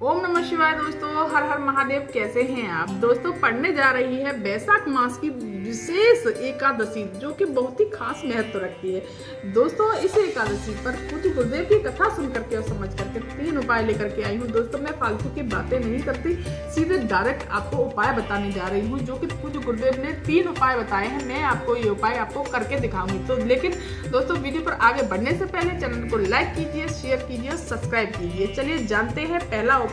ओम नमः शिवाय। दोस्तों हर हर महादेव। कैसे हैं आप दोस्तों? पढ़ने जा रही है बैसाख मास की विशेष एकादशी, जो कि बहुत ही खास महत्व रखती है। दोस्तों इस एकादशी पर पूज्य गुरुदेव की कथा सुन करके और समझ करके 3 उपाय लेकर के आई हूँ। दोस्तों मैं फालतू की बातें नहीं करती, सीधे डायरेक्ट आपको उपाय बताने जा रही हूँ, जो कि पूज्य गुरुदेव ने 3 उपाय बताए हैं। मैं आपको ये उपाय आपको करके दिखाऊंगी। तो लेकिन दोस्तों वीडियो पर आगे बढ़ने से पहले चैनल को लाइक कीजिए, शेयर कीजिए, सब्सक्राइब कीजिए। चलिए जानते हैं पहला उपाय।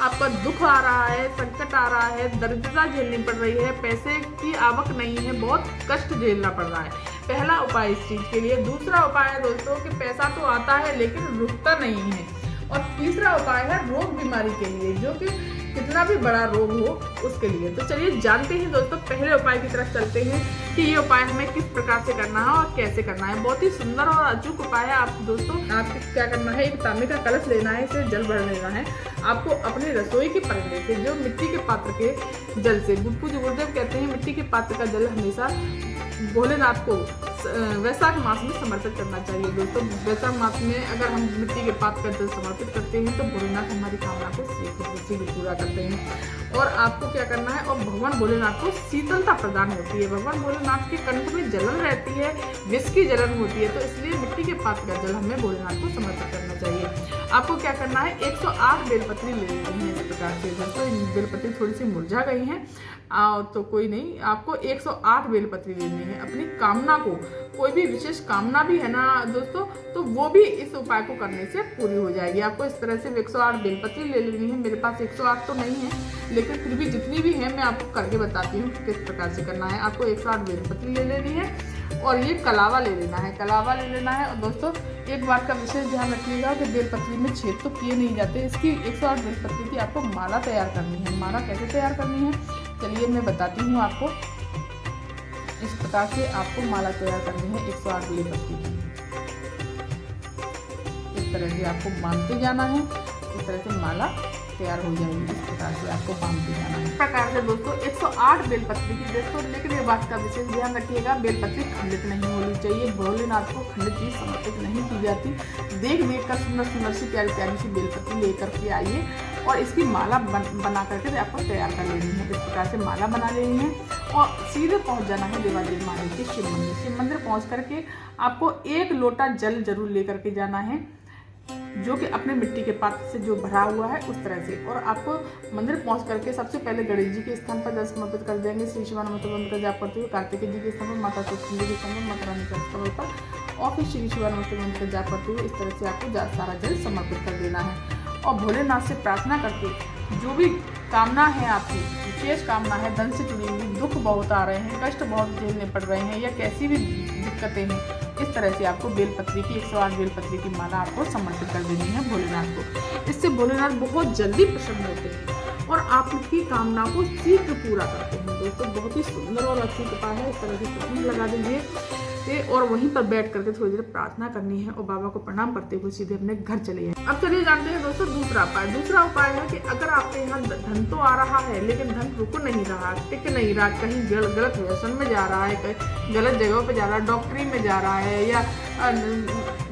आपका दुख आ रहा है, संकट आ रहा है, दरिद्रता झेलनी पड़ रही है, पैसे की आवक नहीं है, बहुत कष्ट झेलना पड़ रहा है। पहला उपाय इस चीज के लिए। दूसरा उपाय है दोस्तों कि पैसा तो आता है लेकिन रुकता नहीं है। और तीसरा उपाय है रोग बीमारी के लिए, जो कि कितना भी बड़ा रोग हो उसके लिए। तो चलिए जानते हैं दोस्तों, पहले उपाय की तरफ चलते हैं कि ये उपाय हमें किस प्रकार से करना है और कैसे करना है। बहुत ही सुंदर और अचूक उपाय है। आप दोस्तों आपको क्या करना है, एक तांबे का कलश लेना है, इसे जल भर लेना है। आपको अपनी रसोई के पलड़े से, जो मिट्टी के पात्र के जल से, पूज्य गुरुदेव कहते हैं मिट्टी के पात्र का जल हमेशा भोलेनाथ को वैशाख मास में समर्पित करना चाहिए। दोस्तों वैशाख मास में अगर हम मिट्टी के पात्र का जल समर्पित करते हैं तो भोलेनाथ हमारी कामना को शीघ्र पूरा करते हैं। और आपको क्या करना है, और भगवान भोलेनाथ को शीतलता प्रदान होती है। भगवान भोलेनाथ के कंठ में जलन रहती है, विष की जलन होती है, तो इसलिए मिट्टी के पात्र का जल हमें भोलेनाथ को समर्पित करना चाहिए। आपको क्या करना है, 108 बेलपत्री ले लेनी है। इस प्रकार से दोस्तों बेलपत्री थोड़ी सी मुरझा गई है तो कोई नहीं, आपको 108 बेलपत्री लेनी है। अपनी कामना को, कोई भी विशेष कामना भी है ना दोस्तों, तो वो भी इस उपाय को करने से पूरी हो जाएगी। आपको इस तरह से 108 बेलपत्री ले लेनी है। मेरे पास 108 तो नहीं है, लेकिन फिर भी जितनी भी है मैं आपको करके बताती हूँ किस प्रकार से करना है। आपको 108 बेलपत्री ले लेनी है और ये कलावा ले लेना है, कलावा ले लेना है। और दोस्तों एक बात का विशेष ध्यान रखिएगा कि बेलपत्री में छेद तो किए नहीं जाते। इसकी 108 बेलपत्री की आपको माला तैयार करनी है। माला कैसे तैयार करनी है चलिए मैं बताती हूँ आपको। इस प्रकार से आपको माला तैयार करनी है 108 बेलपत्री की। इस तरह से आपको बांधते जाना है, इस तरह से माला तैयार हो जाएगी। इस प्रकार से आपको बांधते जाना है। इस प्रकार से दोस्तों 108 बेलपत्री की। दोस्तों लेकिन ये बात का विशेष ध्यान रखिएगा, बेलपत्री खंडित नहीं होनी चाहिए। भोलेनाथ को खंडित चीज समर्पित नहीं की जाती। देख कर सुंदर सुंदर सी प्यारी प्यारी सी बेलपत्री लेकर के आइए और इसकी माला बना करके आपको तैयार कर लेनी है। इस प्रकार से माला बना लेनी है और सीधे पहुंच जाना है देवादेव महादेव के शिव मंदिर। शिव मंदिर पहुंच करके आपको 1 लोटा जल जरूर लेकर के जाना है, जो कि अपने मिट्टी के पात्र से जो भरा हुआ है उस तरह से। और आपको मंदिर पहुंच करके सबसे पहले गणेश जी के स्थान पर जल समर्पित कर देंगे। श्री शिवानंद मंत्र का जाप करते हुए कार्तिकेय जी के स्थान पर, माता तुलसी जी के स्थान पर, माता रानी के स्थल पर, और फिर श्री शिवानंद मंत्र का जाप करते हुए इस तरह से आपको सारा जल समर्पित कर देना है। और भोलेनाथ से प्रार्थना करके जो भी कामना है आपकी, विशेष कामना है, धन से जुड़ी हुई, दुख बहुत आ रहे हैं, कष्ट बहुत झेलने पड़ रहे हैं, या कैसी भी दिक्कतें हैं, इस तरह से आपको बेलपत्री की 108 बेलपत्री की माला आपको समर्पित कर देनी है भोलेनाथ को। इससे भोलेनाथ बहुत जल्दी प्रसन्न होते हैं और आपकी कामना को शीघ्र पूरा करते हैं। दोस्तों बहुत ही सुंदर और अच्छी उपाय है। इस तरह से चटनी लगा दीजिए और वहीं पर बैठ करके थोड़ी देर प्रार्थना करनी है और बाबा को प्रणाम करते हुए सीधे अपने घर चले जाए। अब चलिए जानते हैं दोस्तों दूसरा उपाय। दूसरा उपाय है कि अगर आपके यहाँ धन तो आ रहा है लेकिन धन रुक नहीं रहा, टिक नहीं रहा, कहीं गलत व्यसन में जा रहा है, कहीं गलत जगहों पे जा रहा है, डॉक्टरी में जा रहा है, या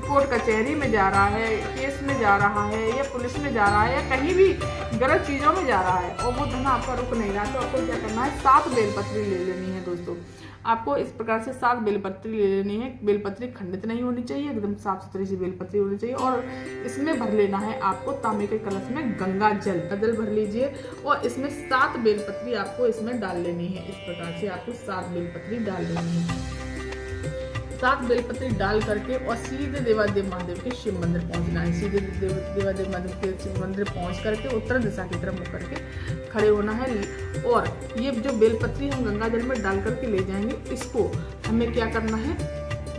कोर्ट कचहरी में जा रहा है, केस में जा रहा है, या पुलिस में जा रहा है, या कहीं भी गलत चीजों में जा रहा है और वो धन आपका रुक नहीं रहा, तो आपको क्या करना है, 7 बेलपत्री ले लेनी है। दोस्तों आपको इस प्रकार से 7 बेलपत्री ले लेनी है। बेलपत्री खंडित नहीं होनी चाहिए, एकदम साफ सुथरी सी बेलपत्री होनी चाहिए। और इसमें भर लेना है आपको तांबे के कलश में गंगा जल भर लीजिए और इसमें 7 बेलपत्री आपको इसमें डाल लेनी है। इस प्रकार से आपको 7 बेलपत्री डाल लेनी है। 7 बेलपत्री डाल करके और सीधे देवादेव महादेव के शिव मंदिर पहुंचना है। सीधे देवादेव महादेव के शिव मंदिर पहुंच करके उत्तर दिशा की तरफ मुख करके खड़े होना है। और ये जो बेलपत्री हम गंगा जल में डाल करके ले जाएंगे, इसको हमें क्या करना है,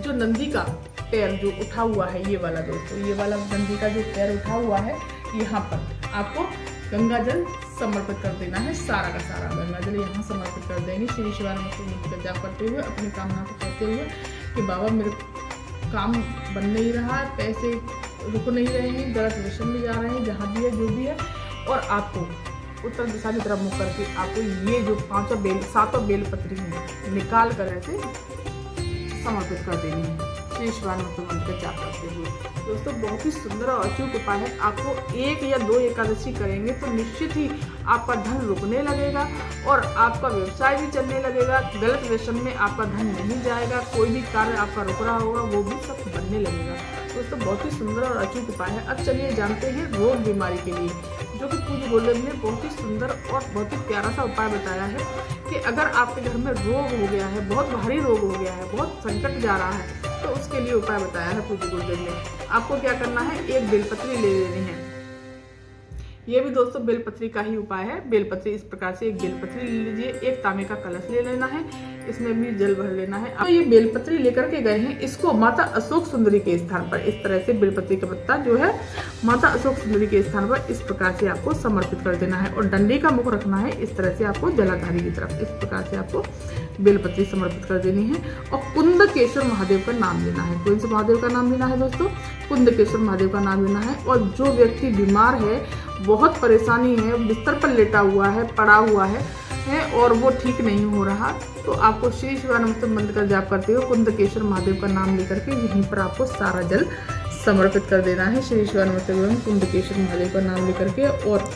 जो नंदी का पैर जो उठा हुआ है, ये वाला दोस्तों, ये वाला नंदी का जो पैर उठा हुआ है, यहाँ पर आपको गंगा जल समर्पित कर देना है। सारा का सारा गंगा जल यहाँ समर्पित कर देंगे। श्री शिवानंद मंत्र का जाप करते हुए, अपनी कामना को कहते हुए कि बाबा मेरे काम बन नहीं रहा है, पैसे रुक नहीं रहे हैं, गलत व्यसन में जा रहे हैं, जहाँ भी है जो भी है। और आपको उत्तर दिशा की तरफ मुख करके आपको ये जो 7 बेलपत्री है निकाल कर ऐसे समर्पित कर देनी है। श्री शिवानंद मंत्र का जाप करते हुए। दोस्तों बहुत ही सुंदर और अचूक उपाय है। आपको 1 या 2 एकादशी करेंगे तो निश्चित ही आपका धन रुकने लगेगा और आपका व्यवसाय भी चलने लगेगा। गलत व्यसन में आपका धन नहीं जाएगा, कोई भी कार्य आपका रुक रहा होगा वो भी सब बनने लगेगा। दोस्तों बहुत ही सुंदर और अचूक उपाय है। अब चलिए जानते हैं रोग बीमारी के लिए, जो कि पूज्य गुरुदेव ने बहुत ही सुंदर और बहुत ही प्यारा सा उपाय बताया है कि अगर आपके घर में रोग हो गया है, बहुत भारी रोग हो गया है, बहुत संकट जा रहा है, तो उसके लिए उपाय बताया है पूज्य गुरुदेव ने। आपको क्या करना है, एक बेलपत्री ले लेनी है। ये भी दोस्तों बेलपत्री का ही उपाय है। बेलपत्री इस प्रकार से एक बेलपत्री ले लीजिए, एक तांबे का कलश ले लेना है, इसमें भी जल भर लेना है। तो ये बेलपत्री लेकर के गए हैं, इसको माता अशोक सुंदरी के स्थान पर इस तरह से बेलपत्री का पत्ता जो है माता अशोक सुंदरी के स्थान पर इस प्रकार से आपको समर्पित कर देना है और डंडे का मुख रखना है इस तरह से आपको जलाधारी की तरफ। इस प्रकार से आपको बेलपत्री समर्पित कर देनी है और कुंदकेश्वर महादेव का नाम लेना है। कौन से महादेव का नाम लेना है दोस्तों? कुंदकेश्वर महादेव का नाम लेना है। और जो व्यक्ति बीमार है, बहुत परेशानी है, बिस्तर पर लेटा हुआ है, पड़ा हुआ है और वो ठीक नहीं हो रहा, तो आपको श्री शिवानंद मंत्र का जाप करते हुए कुंदकेश्वर महादेव का नाम लेकर के यहीं पर आपको सारा जल समर्पित कर देना है। श्री शिवानंद कुंदकेश्वर महादेव का नाम लेकर के, और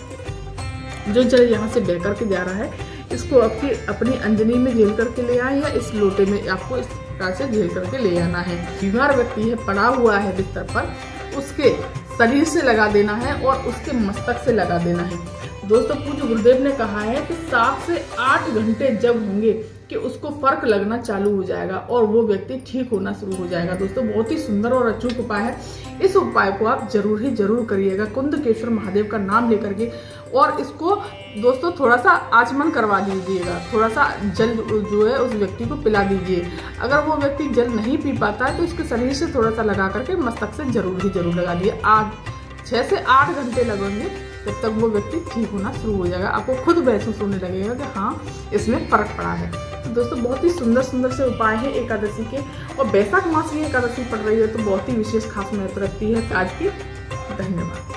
जो जल यहाँ से बह करके जा रहा है इसको अपनी अंजनी में झेल करके ले आए या इस लोटे में आपको इस प्रकार से झेल करके ले आना है। बीमार व्यक्ति है, पड़ा हुआ है बिस्तर पर, उसके शरीर से लगा देना है और उसके मस्तक से लगा देना है। दोस्तों पूज्य गुरुदेव ने कहा है कि 7 से 8 घंटे जब होंगे कि उसको फर्क लगना चालू हो जाएगा और वो व्यक्ति ठीक होना शुरू हो जाएगा। दोस्तों बहुत ही सुंदर और अचूक उपाय है। इस उपाय को आप जरूर करिएगा कुंदकेश्वर महादेव का नाम लेकर के, और इसको दोस्तों थोड़ा सा आचमन करवा दीजिएगा, थोड़ा सा जल जो है उस व्यक्ति को पिला दीजिए। अगर वो व्यक्ति जल नहीं पी पाता है तो इसके शरीर से थोड़ा सा लगा करके मस्तक से जरूर लगा दिए। 6 से 8 घंटे लगेंगे, तब तक वो व्यक्ति ठीक होना शुरू हो जाएगा। आपको खुद महसूस होने लगेगा कि हाँ इसमें फर्क पड़ा है। तो दोस्तों बहुत ही सुंदर से उपाय है एकादशी के, और बैसाख मास की एकादशी पड़ रही है तो बहुत ही विशेष खास महत्व रखती है आज की। धन्यवाद।